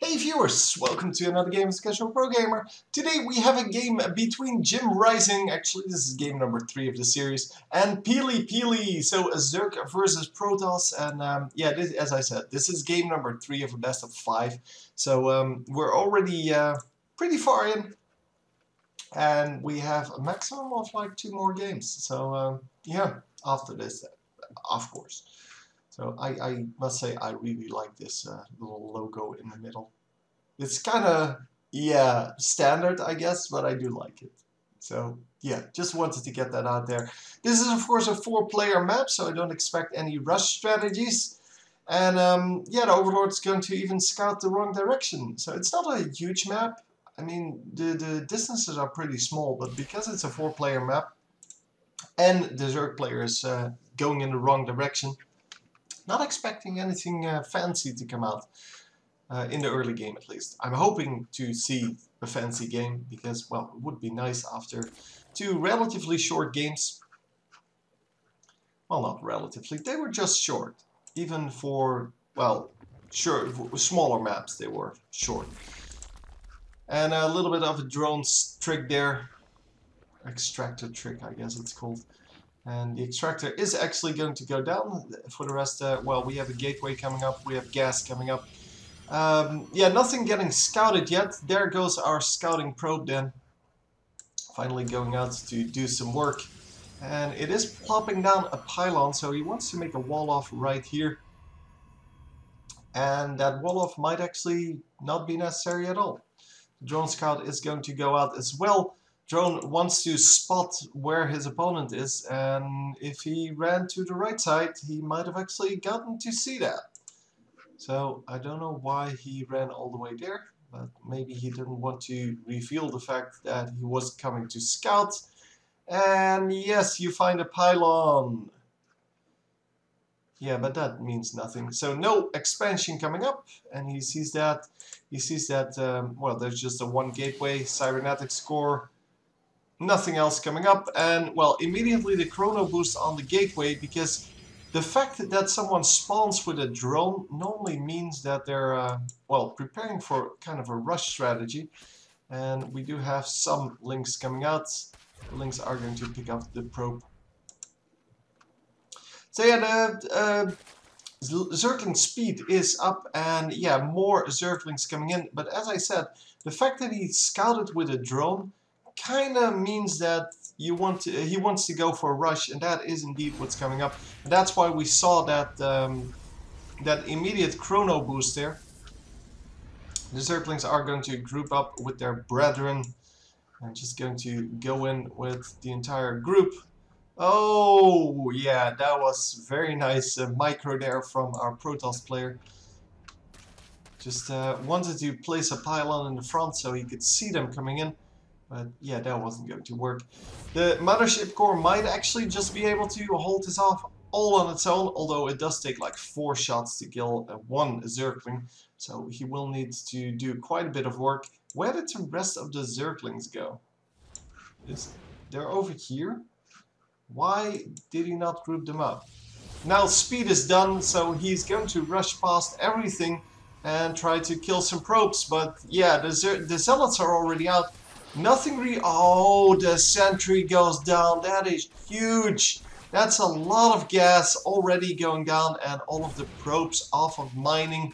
Hey viewers, welcome to another game of Casual Pro Gamer. Today we have a game between JimRising, actually this is game number 3 of the series, and PiliPili, so a Zerg versus Protoss, and yeah, as I said, this is game number 3 of a best of 5, so we're already pretty far in, and we have a maximum of like 2 more games, so yeah, after this, of course. So I must say I really like this little logo in the middle. It's kind of, yeah, standard, I guess, but I do like it. So, yeah, just wanted to get that out there. This is, of course, a 4-player map, so I don't expect any rush strategies. And, yeah, the Overlord's going to even scout the wrong direction. So it's not a huge map. I mean, the distances are pretty small, but because it's a 4-player map, and the Zerg player is going in the wrong direction, not expecting anything fancy to come out. In the early game at least. I'm hoping to see a fancy game because, well, it would be nice after 2 relatively short games. Well, not relatively, they were just short. Even for, well, sure, smaller maps they were short. And a little bit of a drone trick there. Extractor trick, I guess it's called. And the extractor is actually going to go down. For the rest, well, we have a gateway coming up, we have gas coming up. Yeah, nothing getting scouted yet. There goes our scouting probe then. Finally going out to do some work. And it is plopping down a pylon, so he wants to make a wall off right here. And that wall off might actually not be necessary at all. The drone scout is going to go out as well. Drone wants to spot where his opponent is, and if he ran to the right side, he might have actually gotten to see that. So I don't know why he ran all the way there, but maybe he didn't want to reveal the fact that he was coming to scout. And yes, you find a pylon. Yeah, but that means nothing. So no expansion coming up, and he sees that. He sees that, well, there's just a 1 gateway, cybernetics core, nothing else coming up. And, well, immediately the chrono boost on the gateway, because the fact that someone spawns with a drone normally means that they're, well, preparing for kind of a rush strategy. And we do have some links coming out. The links are going to pick up the probe. So yeah, the Zergling speed is up, and yeah, more Zerglings coming in. But as I said, the fact that he scouted with a drone kind of means that he wants to go for a rush, and that is indeed what's coming up. And that's why we saw that that immediate chrono boost there. The Zerglings are going to group up with their brethren. I'm just going to go in with the entire group. Oh, yeah, that was very nice micro there from our Protoss player. Just wanted to place a pylon in the front so he could see them coming in. But yeah, that wasn't going to work. The mothership core might actually just be able to hold this off all on its own, although it does take like 4 shots to kill 1 Zergling. So he will need to do quite a bit of work. Where did the rest of the Zerglings go? They're over here? Why did he not group them up? Now speed is done, so he's going to rush past everything and try to kill some probes. But yeah, the zealots are already out. Nothing oh, the sentry goes down. That is huge. That's a lot of gas already going down, and all of the probes off of mining.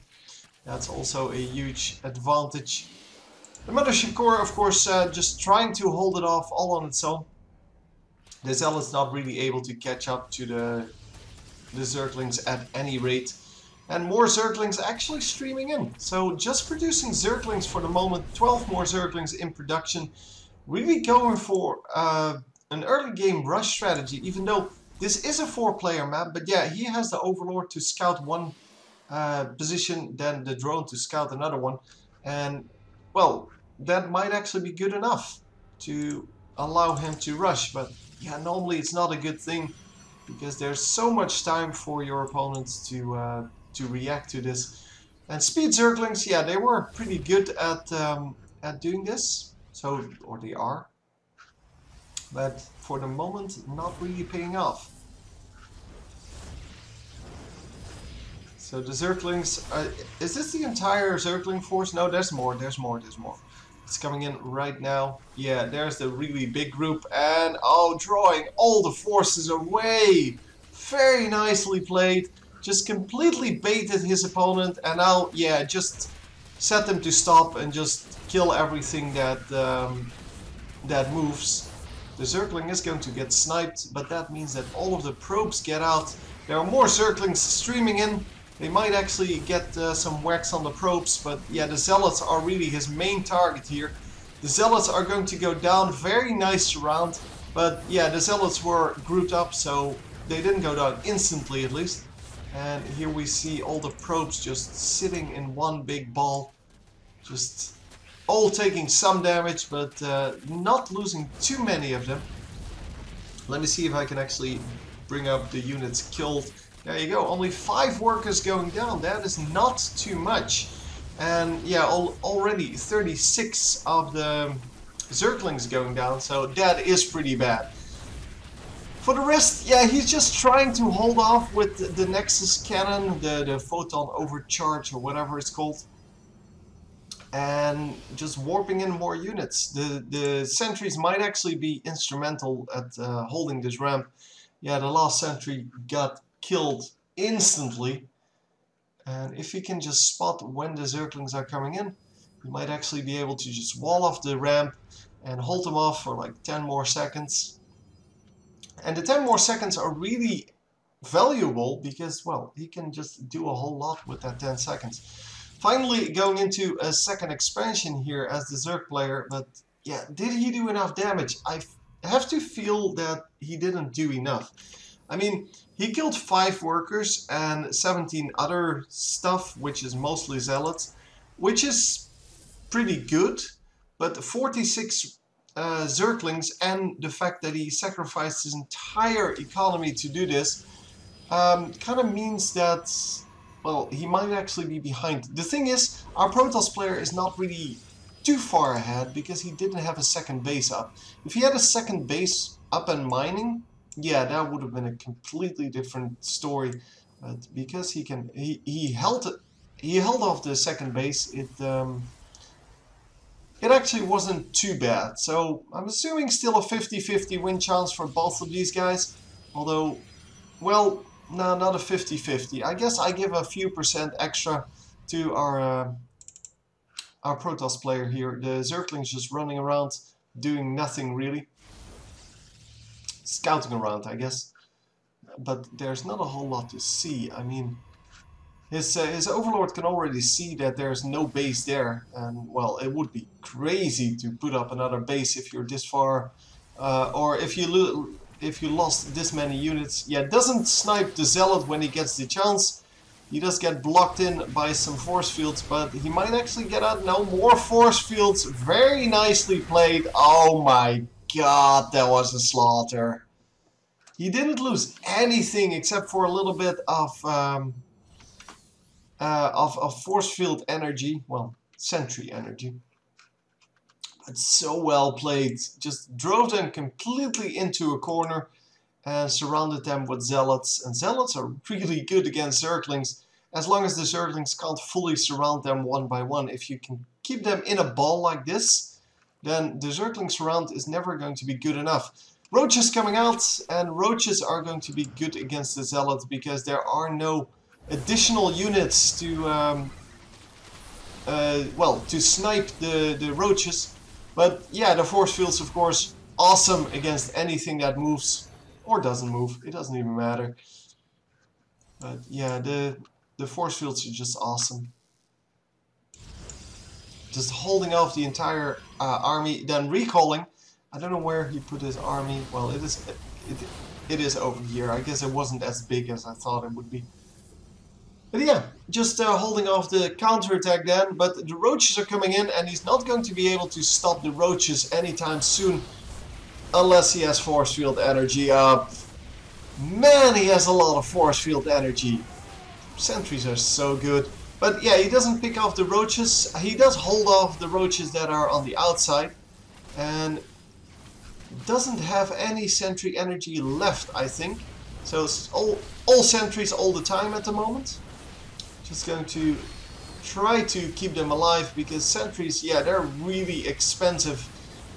That's also a huge advantage. The mothership core, of course, just trying to hold it off all on its own. The Zealot's not really able to catch up to the Zerglings at any rate. And more Zerglings actually streaming in. So just producing Zerglings for the moment. 12 more Zerglings in production. Really going for an early game rush strategy. Even though this is a 4-player map. But yeah, he has the Overlord to scout 1 position. Then the drone to scout another one. And, well, that might actually be good enough to allow him to rush. But yeah, normally it's not a good thing, because there's so much time for your opponents to react to this. And speed Zerglings, yeah, they were pretty good at doing this, so, or they are, but for the moment not really paying off. So the Zerglings, is this the entire Zergling force? No, there's more, there's more, there's more. It's coming in right now. Yeah, there's the really big group. And, oh, drawing all the forces away. Very nicely played. Just completely baited his opponent. And now, yeah, just set them to stop and just kill everything that, that moves. The Zergling is going to get sniped, but that means that all of the probes get out. There are more Zerglings streaming in. They might actually get some whacks on the probes, but yeah, the Zealots are really his main target here. The Zealots are going to go down. Very nice round, but yeah, the Zealots were grouped up, so they didn't go down instantly at least. And here we see all the probes just sitting in one big ball, just all taking some damage, but not losing too many of them. Let me see if I can actually bring up the units killed. There you go, only 5 workers going down. That is not too much. And yeah, already 36 of the Zerglings going down, so that is pretty bad. For the rest, yeah, he's just trying to hold off with the Nexus cannon, the photon overcharge or whatever it's called. And just warping in more units. The sentries might actually be instrumental at holding this ramp. Yeah, the last sentry got killed instantly. And if he can just spot when the Zerglings are coming in, he might actually be able to just wall off the ramp and hold them off for like 10 more seconds. And the 10 more seconds are really valuable because, well, he can just do a whole lot with that 10 seconds. Finally going into a second expansion here as the Zerg player, but yeah, did he do enough damage? I have to feel that he didn't do enough. I mean, he killed 5 workers and 17 other stuff, which is mostly Zealots, which is pretty good, but 46 Zerglings and the fact that he sacrificed his entire economy to do this kind of means that, well, he might actually be behind. The thing is, our Protoss player is not really too far ahead because he didn't have a second base up. If he had a second base up and mining, yeah, that would have been a completely different story. But because he held off the second base, it actually wasn't too bad. So I'm assuming still a 50-50 win chance for both of these guys. Although, well, no, not a 50-50. I guess I give a few percent extra to our Protoss player here. The Zergling's just running around doing nothing really. Scouting around, I guess. But there's not a whole lot to see. I mean, his Overlord can already see that there's no base there. And, well, it would be crazy to put up another base if you're this far. Or if you lost this many units. Yeah, doesn't snipe the Zealot when he gets the chance. He does get blocked in by some force fields, but he might actually get out. No, more force fields. Very nicely played. Oh my god, that was a slaughter. He didn't lose anything except for a little bit of force field energy. Well, sentry energy. But so well played. Just drove them completely into a corner and surrounded them with Zealots. And Zealots are really good against Zerglings, as long as the Zerglings can't fully surround them one by one. If you can keep them in a ball like this, then the Zergling surround is never going to be good enough. Roaches coming out, and Roaches are going to be good against the Zealots because there are no additional units to, well, to snipe the Roaches. But yeah, the force fields, of course, awesome against anything that moves. Or doesn't move, it doesn't even matter. But yeah, the force fields are just awesome. Just holding off the entire army, then recalling. I don't know where he put his army. Well, it is over here. I guess it wasn't as big as I thought it would be. But yeah, just holding off the counterattack then. But the Roaches are coming in, and he's not going to be able to stop the Roaches anytime soon. Unless he has force field energy up. Man, he has a lot of force field energy. Sentries are so good. But yeah, he doesn't pick off the Roaches. He does hold off the Roaches that are on the outside. And doesn't have any sentry energy left, I think. So it's all sentries all the time at the moment. Just going to try to keep them alive, because sentries, yeah, they're really expensive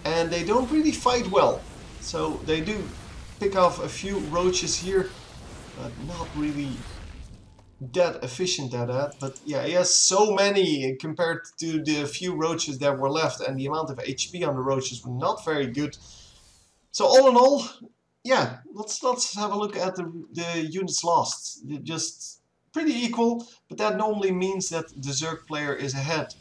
and they don't really fight well. So they do pick off a few roaches here, but not really that efficient at that. But yeah, he has so many compared to the few roaches that were left, and the amount of HP on the roaches were not very good. So all in all, yeah, let's have a look at the units lost. They're just pretty equal, but that normally means that the Zerg player is ahead.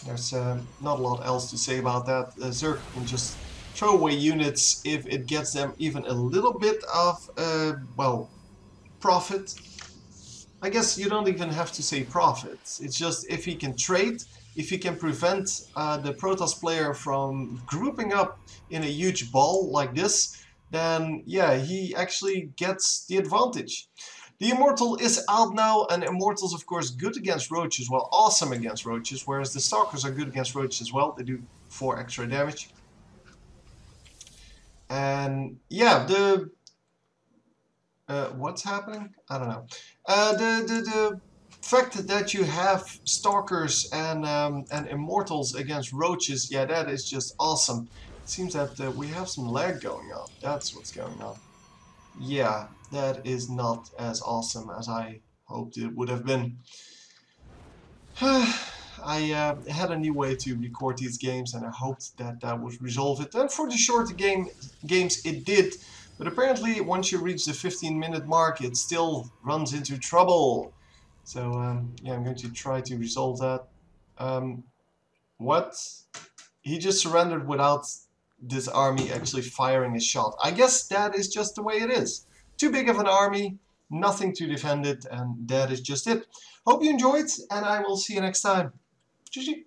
There's not a lot else to say about that. Zerg can just throw away units if it gets them even a little bit of, well, profit. I guess you don't even have to say profit. It's just if he can trade, if he can prevent the Protoss player from grouping up in a huge ball like this, then yeah, he actually gets the advantage. The Immortal is out now, and Immortal's of course good against roaches, well, awesome against roaches, whereas the Stalkers are good against roaches as well. They do 4 extra damage. And yeah, the what's happening? I don't know. The fact that you have Stalkers and Immortals against roaches, yeah, that is just awesome. It seems that we have some lag going on. That's what's going on. Yeah, that is not as awesome as I hoped it would have been. I had a new way to record these games, and I hoped that that would resolve it. And for the shorter games, it did. But apparently, once you reach the 15-minute mark, it still runs into trouble. So, yeah, I'm going to try to resolve that. What? He just surrendered without this army actually firing a shot. I guess that is just the way it is. Too big of an army, nothing to defend it, and that is just it. Hope you enjoyed, and I will see you next time. GG.